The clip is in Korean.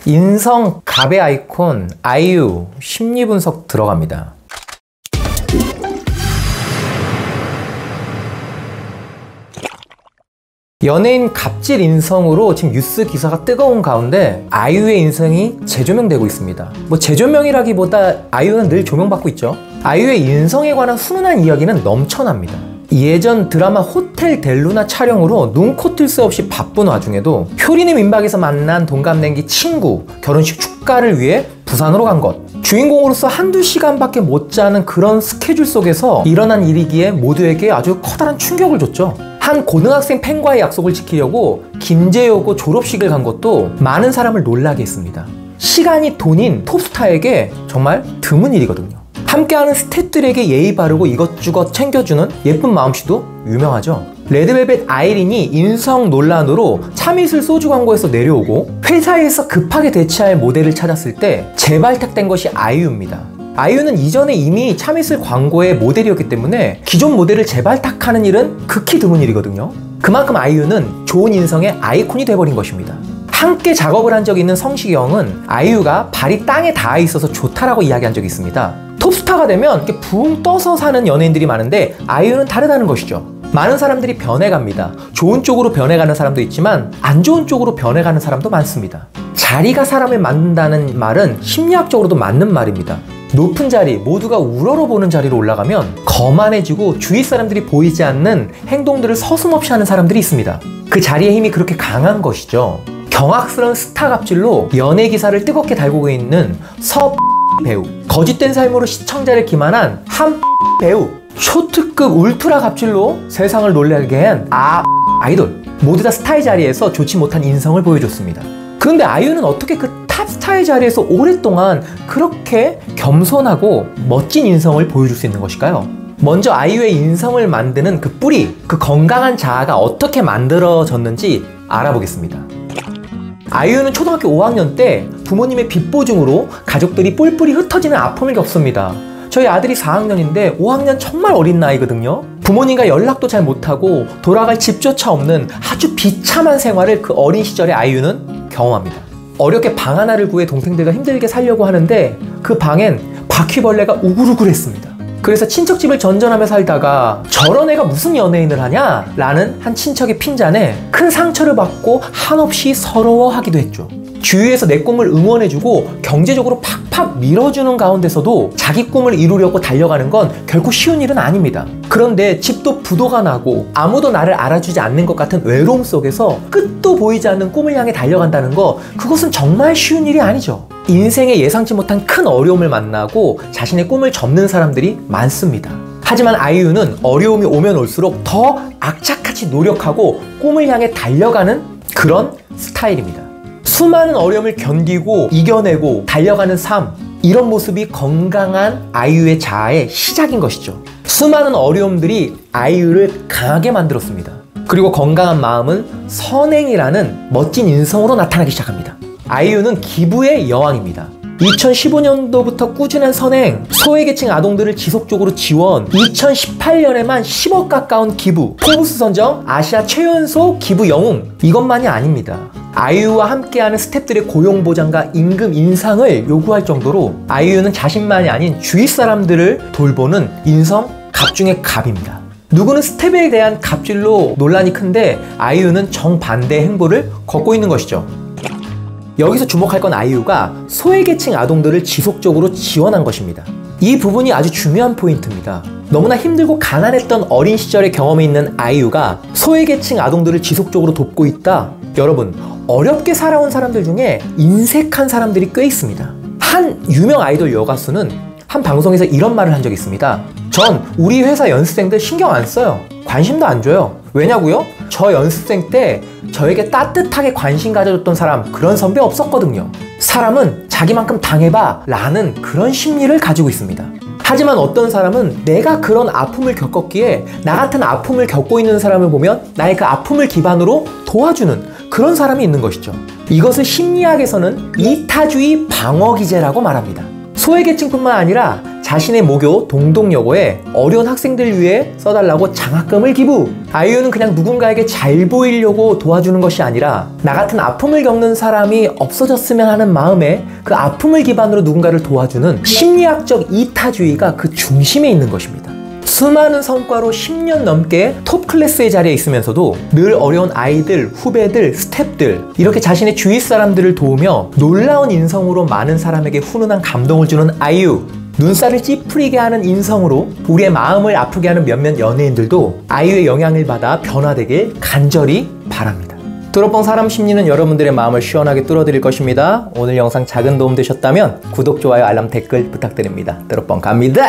인성 갑의 아이콘 아이유 심리 분석 들어갑니다. 연예인 갑질 인성으로 지금 뉴스 기사가 뜨거운 가운데 아이유의 인성이 재조명되고 있습니다. 뭐 재조명이라기보다 아이유는 늘 조명받고 있죠. 아이유의 인성에 관한 훈훈한 이야기는 넘쳐납니다. 예전 드라마 호텔 델루나 촬영으로 눈코 뜰 새 없이 바쁜 와중에도 효린의 민박에서 만난 동갑내기 친구 결혼식 축가를 위해 부산으로 간 것, 주인공으로서 한두 시간밖에 못 자는 그런 스케줄 속에서 일어난 일이기에 모두에게 아주 커다란 충격을 줬죠. 한 고등학생 팬과의 약속을 지키려고 김제여고 졸업식을 간 것도 많은 사람을 놀라게 했습니다. 시간이 돈인 톱스타에게 정말 드문 일이거든요. 함께하는 스태프들에게 예의 바르고 이것저것 챙겨주는 예쁜 마음씨도 유명하죠. 레드벨벳 아이린이 인성 논란으로 참이슬 소주 광고에서 내려오고 회사에서 급하게 대체할 모델을 찾았을 때 재발탁된 것이 아이유입니다. 아이유는 이전에 이미 참이슬 광고의 모델이었기 때문에 기존 모델을 재발탁하는 일은 극히 드문 일이거든요. 그만큼 아이유는 좋은 인성의 아이콘이 돼버린 것입니다. 함께 작업을 한 적이 있는 성시경은 아이유가 발이 땅에 닿아 있어서 좋다라고 이야기한 적이 있습니다. 톱스타가 되면 이렇게 붕 떠서 사는 연예인들이 많은데 아이유는 다르다는 것이죠. 많은 사람들이 변해갑니다. 좋은 쪽으로 변해가는 사람도 있지만 안 좋은 쪽으로 변해가는 사람도 많습니다. 자리가 사람을 만든다는 말은 심리학적으로도 맞는 말입니다. 높은 자리, 모두가 우러러보는 자리로 올라가면 거만해지고 주위 사람들이 보이지 않는 행동들을 서슴없이 하는 사람들이 있습니다. 그 자리의 힘이 그렇게 강한 것이죠. 경악스러운 스타 갑질로 연예 기사를 뜨겁게 달구고 있는 서 배우, 거짓된 삶으로 시청자를 기만한 한 배우, 초특급 울트라 갑질로 세상을 놀라게 한 아이돌, 모두 다 스타의 자리에서 좋지 못한 인성을 보여줬습니다. 그런데 아이유는 어떻게 그 탑스타의 자리에서 오랫동안 그렇게 겸손하고 멋진 인성을 보여줄 수 있는 것일까요? 먼저 아이유의 인성을 만드는 그 뿌리, 그 건강한 자아가 어떻게 만들어졌는지 알아보겠습니다. 아이유는 초등학교 5학년 때 부모님의 빚보증으로 가족들이 뿔뿔이 흩어지는 아픔을 겪습니다. 저희 아들이 4학년인데 5학년 정말 어린 나이거든요. 부모님과 연락도 잘 못하고 돌아갈 집조차 없는 아주 비참한 생활을 그 어린 시절에 아이유는 경험합니다. 어렵게 방 하나를 구해 동생들과 힘들게 살려고 하는데 그 방엔 바퀴벌레가 우글우글했습니다. 그래서 친척집을 전전하며 살다가 저런 애가 무슨 연예인을 하냐? 라는 한 친척의 핀잔에 큰 상처를 받고 한없이 서러워하기도 했죠. 주위에서 내 꿈을 응원해주고 경제적으로 팍팍 밀어주는 가운데서도 자기 꿈을 이루려고 달려가는 건 결코 쉬운 일은 아닙니다. 그런데 집도 부도가 나고 아무도 나를 알아주지 않는 것 같은 외로움 속에서 끝도 보이지 않는 꿈을 향해 달려간다는 거, 그것은 정말 쉬운 일이 아니죠. 인생에 예상치 못한 큰 어려움을 만나고 자신의 꿈을 접는 사람들이 많습니다. 하지만 아이유는 어려움이 오면 올수록 더 악착같이 노력하고 꿈을 향해 달려가는 그런 스타일입니다. 수많은 어려움을 견디고 이겨내고 달려가는 삶, 이런 모습이 건강한 아이유의 자아의 시작인 것이죠. 수많은 어려움들이 아이유를 강하게 만들었습니다. 그리고 건강한 마음은 선행이라는 멋진 인성으로 나타나기 시작합니다. 아이유는 기부의 여왕입니다. 2015년도부터 꾸준한 선행, 소외계층 아동들을 지속적으로 지원, 2018년에만 10억 가까운 기부, 포브스 선정 아시아 최연소 기부 영웅, 이것만이 아닙니다. 아이유와 함께하는 스태프들의 고용보장과 임금 인상을 요구할 정도로 아이유는 자신만이 아닌 주위 사람들을 돌보는 인성 갑 중의 갑입니다. 누구는 스텝에 대한 갑질로 논란이 큰데 아이유는 정반대의 행보를 걷고 있는 것이죠. 여기서 주목할 건 아이유가 소외계층 아동들을 지속적으로 지원한 것입니다. 이 부분이 아주 중요한 포인트입니다. 너무나 힘들고 가난했던 어린 시절의 경험이 있는 아이유가 소외계층 아동들을 지속적으로 돕고 있다? 여러분, 어렵게 살아온 사람들 중에 인색한 사람들이 꽤 있습니다. 한 유명 아이돌 여가수는 한 방송에서 이런 말을 한 적이 있습니다. 전 우리 회사 연습생들 신경 안 써요. 관심도 안 줘요. 왜냐고요? 저 연습생 때 저에게 따뜻하게 관심 가져줬던 사람, 그런 선배 없었거든요. 사람은 자기만큼 당해봐 라는 그런 심리를 가지고 있습니다. 하지만 어떤 사람은 내가 그런 아픔을 겪었기에 나 같은 아픔을 겪고 있는 사람을 보면 나의 그 아픔을 기반으로 도와주는 그런 사람이 있는 것이죠. 이것을 심리학에서는 이타주의 방어기제라고 말합니다. 소외계층뿐만 아니라 자신의 모교 동덕여고에 어려운 학생들 위해 써달라고 장학금을 기부. 아이유는 그냥 누군가에게 잘 보이려고 도와주는 것이 아니라 나 같은 아픔을 겪는 사람이 없어졌으면 하는 마음에 그 아픔을 기반으로 누군가를 도와주는 심리학적 이타주의가 그 중심에 있는 것입니다. 수많은 성과로 10년 넘게 톱 클래스의 자리에 있으면서도 늘 어려운 아이들, 후배들, 스태프들 이렇게 자신의 주위 사람들을 도우며 놀라운 인성으로 많은 사람에게 훈훈한 감동을 주는 아이유. 눈살을 찌푸리게 하는 인성으로 우리의 마음을 아프게 하는 몇몇 연예인들도 아이유의 영향을 받아 변화되길 간절히 바랍니다. 뚜러뻥 사람 심리는 여러분들의 마음을 시원하게 뚫어드릴 것입니다. 오늘 영상 작은 도움 되셨다면 구독, 좋아요, 알람, 댓글 부탁드립니다. 뚜러뻥 갑니다.